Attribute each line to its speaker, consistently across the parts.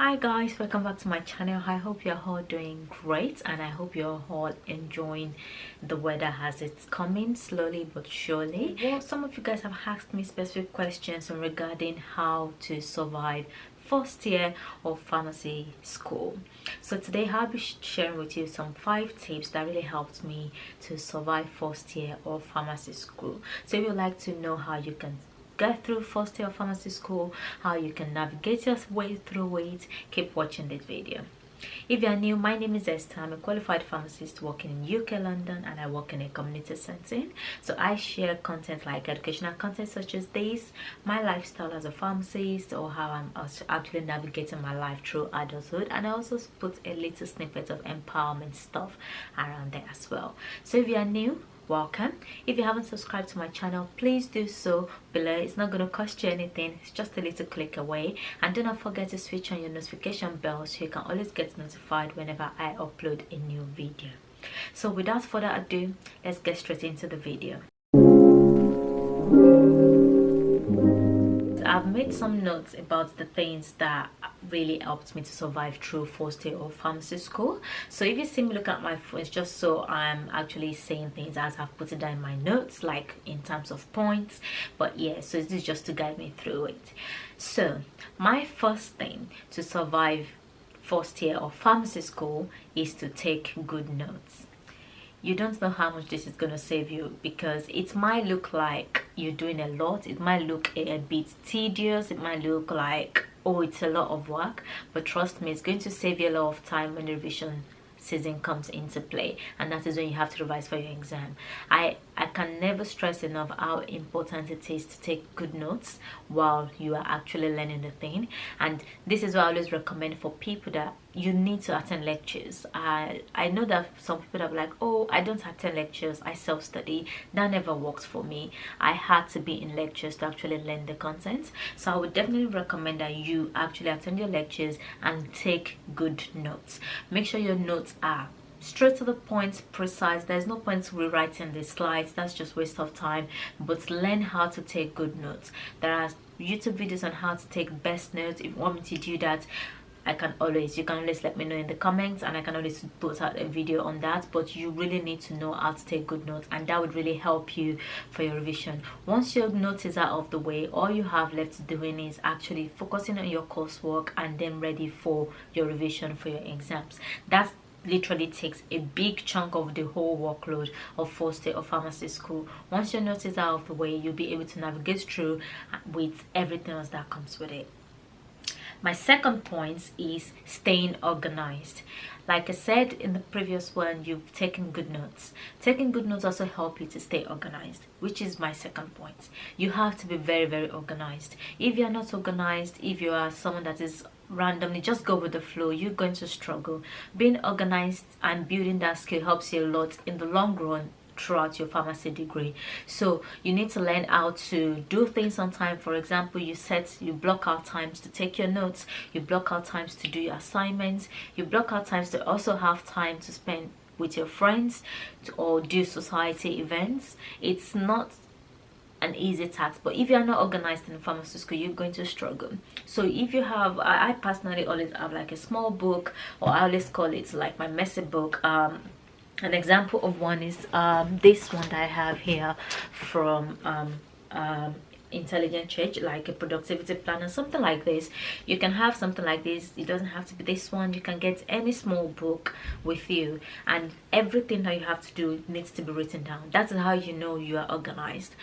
Speaker 1: Hi guys, welcome back to my channel. I hope you're all doing great and I hope you're all enjoying the weather as it's coming slowly but surely. Well, some of you guys have asked me specific questions regarding how to survive first year of pharmacy school. So today I'll be sharing with you some 5 tips that really helped me to survive first year of pharmacy school. So if you'd like to know how you can get through first year of pharmacy school, how you can navigate your way through it, keep watching this video. If you are new, my name is Esther. I'm a qualified pharmacist working in UK, London, and I work in a community setting. So I share content like educational content such as this, my lifestyle as a pharmacist, or how I'm actually navigating my life through adulthood, and I also put a little snippet of empowerment stuff around there as well. So if you are new, welcome. If you haven't subscribed to my channel, please do so below. It's not going to cost you anything, it's just a little click away. And do not forget to switch on your notification bell so you can always get notified whenever I upload a new video. So without further ado, let's get straight into the video. I've made some notes about the things that really helped me to survive through first year of pharmacy school. So if you see me look at my phone, it's just so I'm actually saying things as I've put it down in my notes, like in terms of points. But yeah, so this is just to guide me through it. So my first thing to survive first year of pharmacy school is to take good notes. You don't know how much this is going to save you, because it might look like you're doing a lot, it might look a bit tedious, it might look like, oh, it's a lot of work, but trust me, it's going to save you a lot of time when the revision season comes into play, and that is when you have to revise for your exam. I can never stress enough how important it is to take good notes while you are actually learning the thing. And this is what I always recommend for people, that you need to attend lectures. I know that some people are like, oh, I don't attend lectures, I self-study. That never worked for me. I had to be in lectures to actually learn the content. So I would definitely recommend that you actually attend your lectures and take good notes. Make sure your notes are straight to the point, precise. There's no point rewriting the slides, that's just waste of time. But learn how to take good notes. There are YouTube videos on how to take best notes. If you want me to do that, you can always let me know in the comments, and I can always put out a video on that. But you really need to know how to take good notes, and that would really help you for your revision. Once your notes is out of the way, all you have left doing is actually focusing on your coursework and then ready for your revision for your exams. That literally takes a big chunk of the whole workload of first year of pharmacy school. Once your notes is out of the way, you'll be able to navigate through with everything else that comes with it. My second point is staying organized. Like I said in the previous one, you've taken good notes. Taking good notes also help you to stay organized, which is my second point. You have to be very, very organized. If you're not organized, if you are someone that is randomly just go with the flow, you're going to struggle. Being organized and building that skill helps you a lot in the long run throughout your pharmacy degree. So you need to learn how to do things on time. For example, you block out times to take your notes, you block out times to do your assignments, you block out times to also have time to spend with your friends or do society events. It's not an easy task, but if you are not organized in pharmacy school, you're going to struggle. So if you have, I personally always have like a small book, or I always call it like my messy book. An example of one is this one that I have here from Intelligent Church, like a productivity planner, something like this. You can have something like this. It doesn't have to be this one. You can get any small book with you, and everything that you have to do needs to be written down. That's how you know you are organized.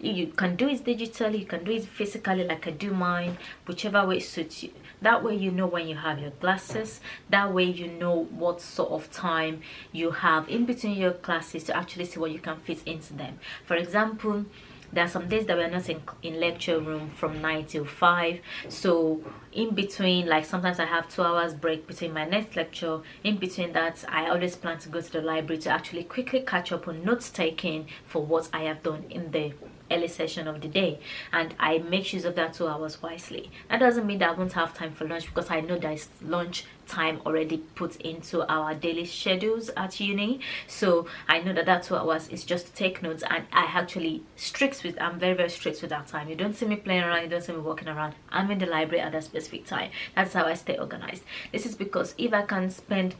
Speaker 1: You can do it digitally, you can do it physically, like I do mine, whichever way suits you. That way you know when you have your classes. That way you know what sort of time you have in between your classes to actually see what you can fit into them. For example, there are some days that we're not in lecture room from 9 till 5. So in between, like sometimes I have 2 hours break between my next lecture. In between that, I always plan to go to the library to actually quickly catch up on notes taking for what I have done in the early session of the day, and I make use of that 2 hours wisely. That doesn't mean that I won't have time for lunch, because I know there's lunch time already put into our daily schedules at uni. So I know that that 2 hours is just to take notes, and I'm very, very strict with that time. You don't see me playing around, you don't see me walking around. I'm in the library at that specific time. That's how I stay organized. This is because if I can spend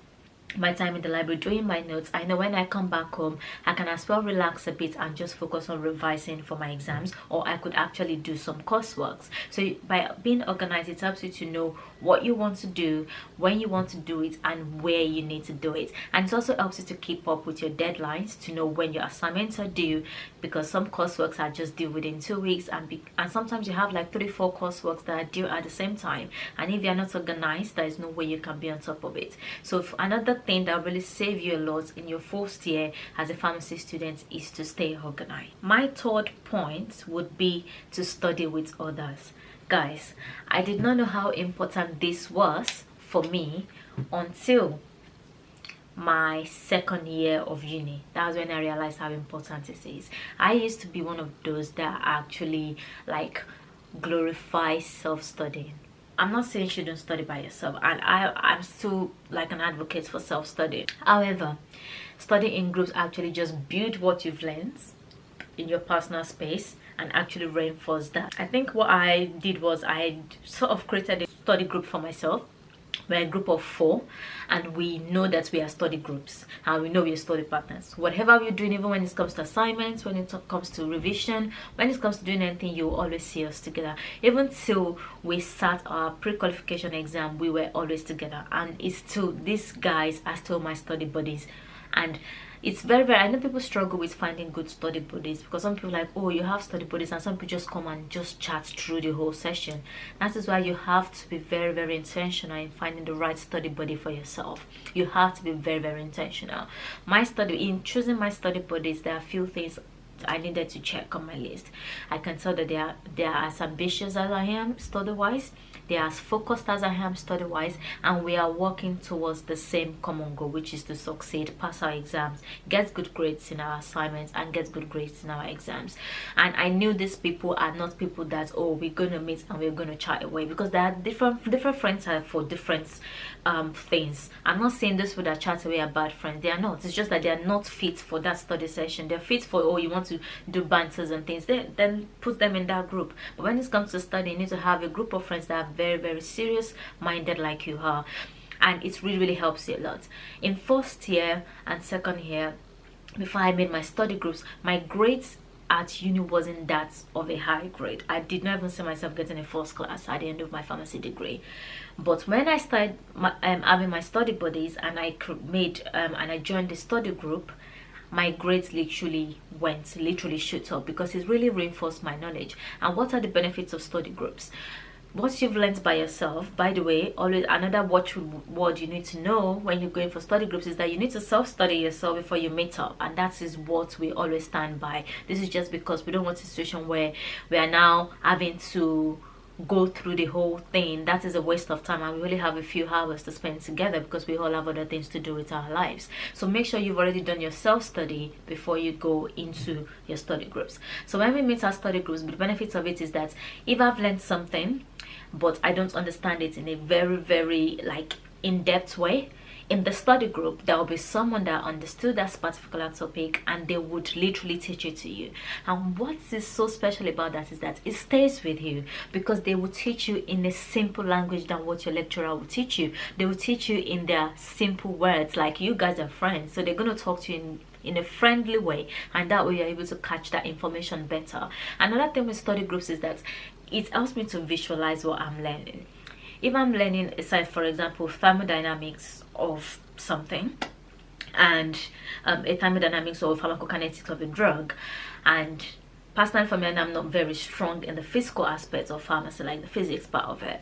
Speaker 1: my time in the library doing my notes, I know when I come back home I can as well relax a bit and just focus on revising for my exams, or I could actually do some coursework. So by being organized, it helps you to know what you want to do, when you want to do it, and where you need to do it. And it also helps you to keep up with your deadlines, to know when your assignments are due, because some courseworks are just due within 2 weeks, and sometimes you have like 3-4 courseworks that are due at the same time, and if you're not organized, there is no way you can be on top of it. So another thing that really save you a lot in your first year as a pharmacy student is to stay organized. My third point would be to study with others. Guys, I did not know how important this was for me until my second year of uni. That was when I realized how important it is. I used to be one of those that actually like glorify self-studying. I'm not saying you shouldn't study by yourself, and I'm still like an advocate for self-study. However, studying in groups actually just build what you've learned in your personal space and actually reinforce that. I think what I did was I sort of created a study group for myself. We're a group of 4, and we know that we are study groups, and we know we are study partners. Whatever we're doing, even when it comes to assignments, when it comes to revision, when it comes to doing anything, you will always see us together. Even till we sat our pre-qualification exam, we were always together, and it's still, these guys are still my study buddies. And it's very, very, I know people struggle with finding good study buddies, because some people are like, oh, you have study buddies, and some people just come and just chat through the whole session. That is why you have to be very, very intentional in finding the right study buddy for yourself. You have to be very, very intentional. In choosing my study buddies, there are a few things I needed to check on my list. I can tell that they are as ambitious as I am study wise, they are as focused as I am study wise, and we are working towards the same common goal, which is to succeed, pass our exams, get good grades in our assignments, and get good grades in our exams. And I knew these people are not people that, oh, we're gonna meet and we're gonna chat away, because there are different friends are for different things. I'm not saying this would that chat away are bad friends. They are not. It's just that they are not fit for that study session. They're fit for, oh, you want to do banters and things, then put them in that group. But when it comes to study, you need to have a group of friends that are very, very serious minded like you are, and it really, really helps you a lot. In first year and second year, before I made my study groups, my grades at uni wasn't that of a high grade. I did not even see myself getting a first class at the end of my pharmacy degree. But when I started having my study buddies, and I joined the study group, my grades literally shoot up, because it really reinforced my knowledge. And what are the benefits of study groups? What you've learned by yourself, by the way, always another word you need to know when you're going for study groups is that you need to self-study yourself before you meet up, and that is what we always stand by. This is just because we don't want a situation where we are now having to go through the whole thing. That is a waste of time, and we only have a few hours to spend together, because we all have other things to do with our lives. So make sure you've already done your self-study before you go into your study groups. So when we meet our study groups, the benefits of it is that if I've learned something but I don't understand it in a very, very like in-depth way, in the study group there will be someone that understood that particular topic, and they would literally teach it to you. And what is so special about that is that it stays with you, because they will teach you in a simple language than what your lecturer will teach you. They will teach you in their simple words, like you guys are friends, so they're going to talk to you in a friendly way, and that way you're able to catch that information better. Another thing with study groups is that it helps me to visualize what I'm learning. If I'm learning, aside for example, thermodynamics of something, and a thermodynamics or pharmacokinetics of a drug, and personally for me, and I'm not very strong in the physical aspects of pharmacy, like the physics part of it.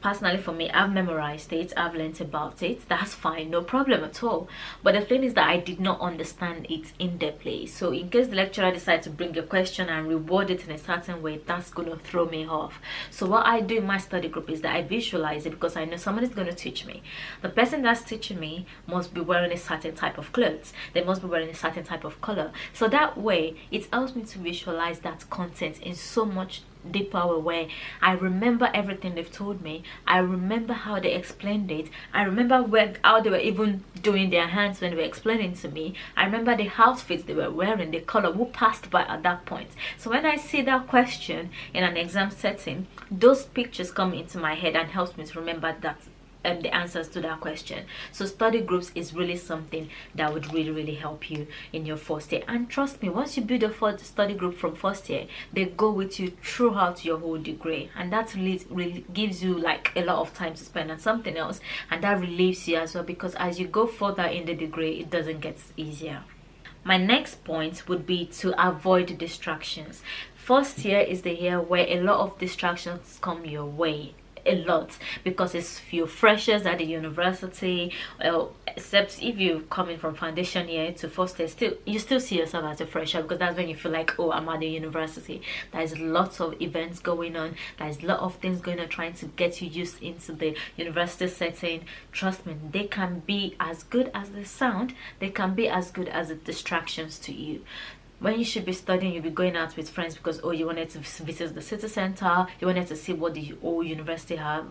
Speaker 1: Personally for me, I've memorized it, I've learned about it, that's fine, no problem at all. But the thing is that I did not understand it in-depthly. So in case the lecturer decides to bring a question and reward it in a certain way, that's going to throw me off. So what I do in my study group is that I visualize it, because I know somebody's going to teach me. The person that's teaching me must be wearing a certain type of clothes, they must be wearing a certain type of color. So that way it helps me to visualize that content in so much deeper way, where I remember everything they've told me. I remember how they explained it. I remember how they were even doing their hands when they were explaining to me. I remember the outfits they were wearing, the color, who passed by at that point. So when I see that question in an exam setting, those pictures come into my head and helps me to remember that the answers to that question. So study groups is really something that would really help you in your first year. And trust me, once you build a study group from first year, they go with you throughout your whole degree, and that really gives you like a lot of time to spend on something else, and that relieves you as well, because as you go further in the degree, it doesn't get easier. My next point would be to avoid distractions. First year is the year where a lot of distractions come your way, a lot, because it's few freshers at the university. Well, except if you coming from foundation year to first year, you still see yourself as a fresher, because that's when you feel like, oh, I'm at the university. There's lots of events going on, there's a lot of things going on trying to get you used into the university setting. Trust me, they can be as good as they sound, they can be as good as the distractions to you. When you should be studying, you'll be going out with friends because, oh, you wanted to visit the city center, you wanted to see what the whole university have.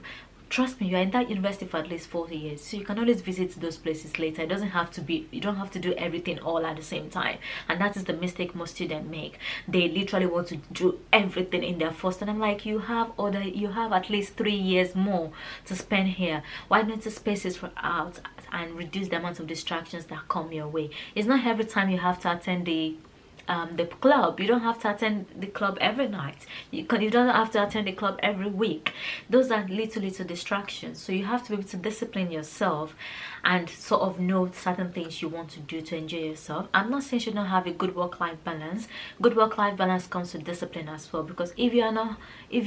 Speaker 1: Trust me, you're in that university for at least 40 years, so you can always visit those places later. It doesn't have to be, you don't have to do everything all at the same time. And that is the mistake most students make. They literally want to do everything in their first, and I'm like, you have at least 3 years more to spend here. Why not to space it out and reduce the amount of distractions that come your way? It's not every time you have to attend the club. You don't have to attend the club every night. You don't have to attend the club every week. Those are little distractions. So you have to be able to discipline yourself and sort of know certain things you want to do to enjoy yourself. I'm not saying you don't have a good work-life balance. Good work-life balance comes with discipline as well, because if you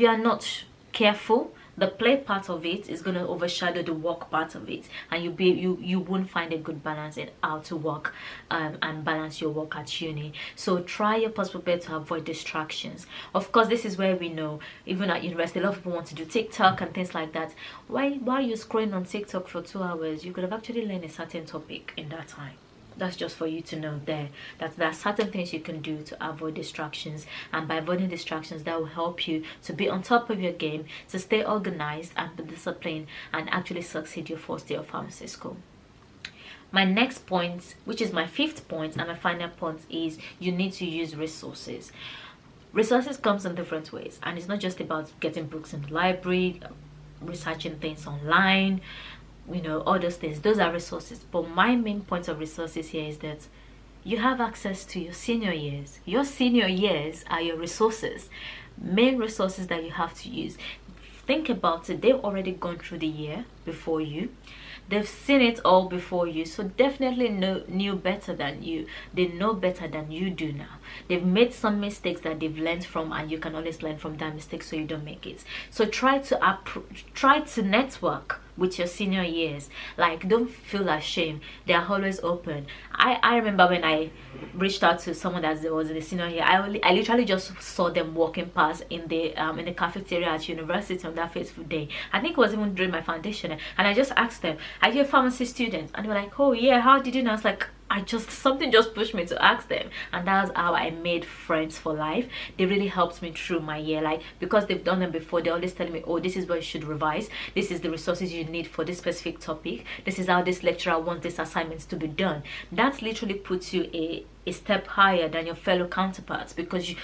Speaker 1: are not careful, the play part of it is going to overshadow the work part of it, and you won't find a good balance in how to work and balance your work at uni. So try your possible best to avoid distractions. Of course, this is where we know, even at university, a lot of people want to do TikTok and things like that. Why are you scrolling on TikTok for 2 hours? You could have actually learned a certain topic in that time. That's just for you to know there, that there are certain things you can do to avoid distractions, and by avoiding distractions, that will help you to be on top of your game, to stay organized and be disciplined, and actually succeed your first year of pharmacy school. My next point, which is my 5th point and my final point, is you need to use resources. Resources comes in different ways, and it's not just about getting books in the library, researching things online, all those things. Those are resources, but my main point of resources here is that you have access to your senior years. Your senior years are your resources, main resources that you have to use. Think about it. They've already gone through the year before you. They've seen it all before you, so definitely knew better than you. They know better than you do now. They've made some mistakes that they've learned from, and you can always learn from that mistake so you don't make it. So try to network with your senior years. Like, don't feel ashamed. They are always open. I remember when I reached out to someone that was in the senior year, I literally just saw them walking past in the cafeteria at university on that fateful day. I think it was even during my foundation, and I just asked them, are you a pharmacy student? And they were like, oh yeah, how did you know? I was like, something just pushed me to ask them, and that's how I made friends for life. They really helped me through my year, like, because they've done them before. They're always telling me, oh, this is what you should revise, this is the resources you need for this specific topic, this is how this lecturer wants this assignments to be done. That literally puts you a step higher than your fellow counterparts, because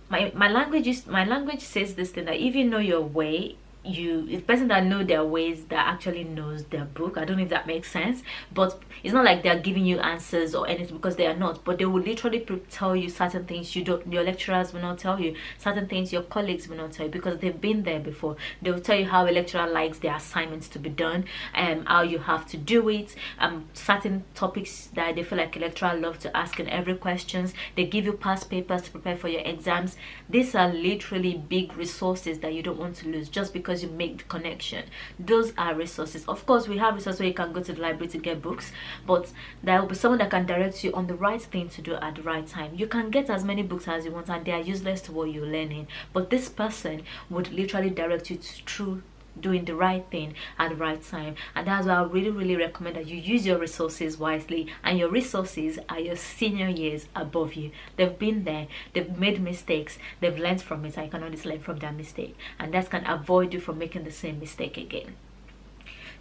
Speaker 1: my language says this thing, that if you know your way, the person that know their ways that actually knows their book. I don't know if that makes sense, but it's not like they're giving you answers or anything, because they are not. But they will literally tell you certain things your lecturers will not tell you, certain things your colleagues will not tell you, because they've been there before. They will tell you how a lecturer likes their assignments to be done, and how you have to do it, certain topics that they feel like a lecturer loves to ask in every questions. They give you past papers to prepare for your exams. These are literally big resources that you don't want to lose just because you make the connection. Those are resources. Of course, we have resources where you can go to the library to get books, but there will be someone that can direct you on the right thing to do at the right time. You can get as many books as you want, and they are useless to what you're learning, but this person would literally direct you through doing the right thing at the right time. And that's why I really recommend that you use your resources wisely, and your resources are your senior years above you. They've been there, they've made mistakes, they've learned from it, and you can always learn from their mistake, and that can avoid you from making the same mistake again.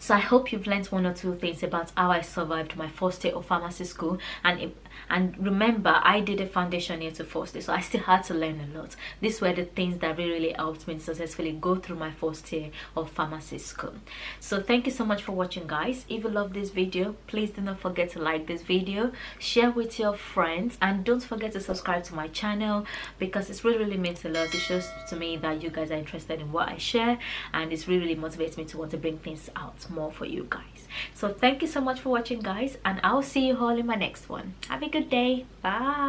Speaker 1: So I hope you've learned one or two things about how I survived my first year of pharmacy school. And remember, I did a foundation year to first year, so I still had to learn a lot. These were the things that really helped me successfully go through my first year of pharmacy school. So thank you so much for watching, guys. If you love this video, please do not forget to like this video, share with your friends, and don't forget to subscribe to my channel, because it's really means a lot. It shows to me that you guys are interested in what I share, and it's really motivates me to want to bring things out more for you guys. So thank you so much for watching, guys, and I'll see you all in my next one. Have a good day. Bye.